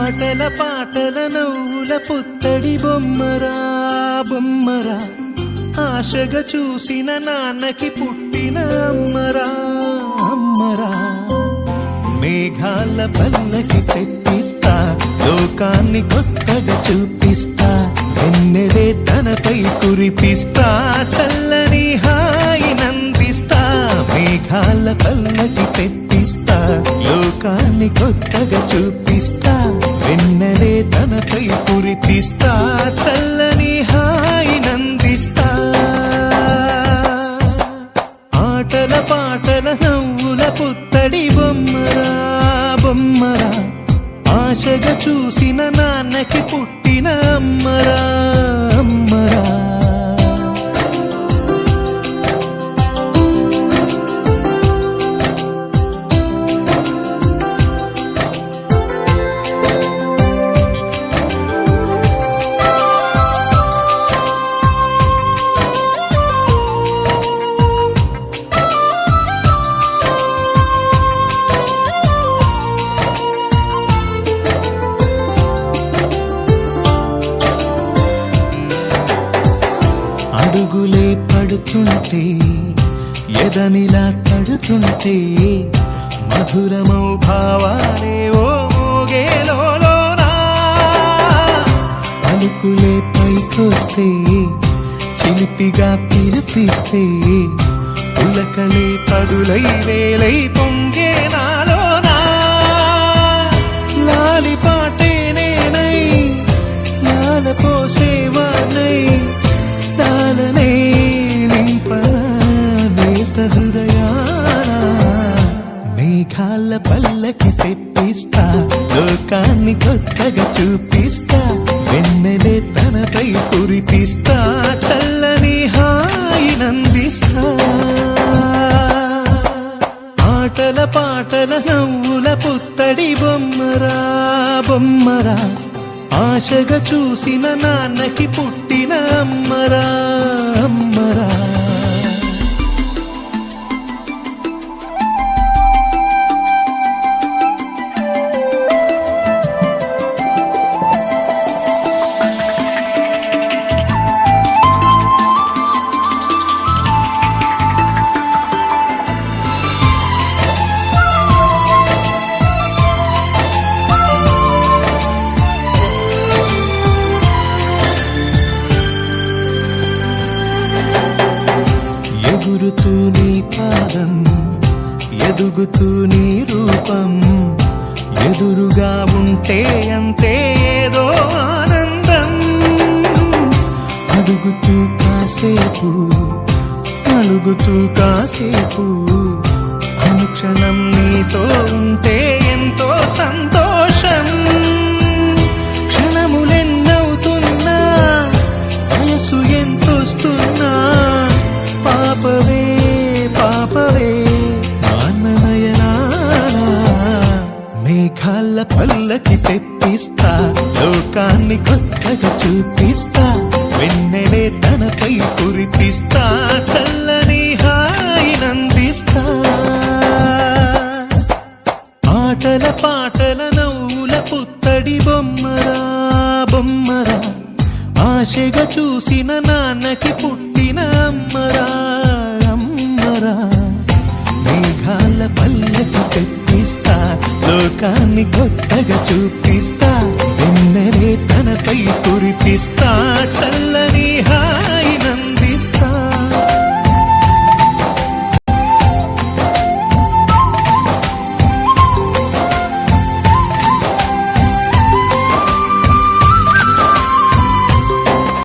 ఆటల పాటల నవ్వుల పుత్తడి బొమ్మరా బొమ్మరా, ఆశగా చూసిన నాన్నకి పుట్టిన అమ్మరా అమ్మరా. మేఘాల పల్లకి తెప్పిస్తా, లోకాన్ని కొత్తగా చూపిస్తా, వెన్నెలే తనపై కురిపిస్తా, చల్లని హాయి నందిస్తా. మేఘాల పల్లకి తెప్పిస్తా, లోకాన్ని కొత్తగా చూపిస్తా, వెన్నెలే తనపై కురిపిస్తా, చల్లని హాయి నందిస్తా. ఆటల పాటల నవ్వుల పుత్తడి బొమ్మరా బొమ్మరా, ఆశగా చూసిన నాన్నకి పుట్టిన అమ్మరా అమ్మరా. అడుగులే పడుతుంటే, ఎదనిలా తడుతుంటే, మధురమౌ భావాలే ఓ మోగేలోనా. పలుకులే పైకొస్తే, చిలిపిగా పిలిపిస్తే, పులకలే పదులై వేలై పొంగే నాలోనా. లాలి పాటే నేనై, లాల పోసేవాణ్ణై, లాలనే నింపలేత హృదయాన. మేఘాల పల్లకి తెప్పిస్తా, లోకాన్ని కొత్తగా చూపిస్తా, వెన్నెలే తనపై కురిపిస్తా, చల్లని హాయి నందిస్తా. ఆటల పాటల నవ్వుల పుత్తడి బొమ్మరా బొమ్మరా, ఆశగా చూసిన నాన్నకి పుట్టిన అమ్మరా అమ్మరా. ఎగురుతూ నీ పాదం, ఎదుగుతూ నీ రూపం, ఎదురుగా ఉంటే అంతే ఏదో ఆనందం. అడుగుతూ కాసేపు, అలుగుతూ కాసేపు, అనుక్షణం నీతో ఉంటే ఎంతో సంతోషం. క్షణములెన్నవుతున్నా, వయసు ఎంతొస్తున్నా, పాపవే పాపవే నాన్ననయనానా. మేఘాల పల్లకి తెప్పిస్తా, లోకాన్ని కొత్తగా చూపిస్తా, వెన్నెలే తనపై కురిపిస్తా, చల్లని హాయి నందిస్తా. ఆటల పాటల నవ్వుల పుత్తడి బొమ్మరా బొమ్మరా, ఆశగా చూసిన నాన్నకి పుట్టిన అమ్మరా అమ్మరా. మేఘాల పల్లకి తెప్పిస్తా, లోకాన్ని కొత్తగా చూపిస్తా, వెన్నెలే తనపై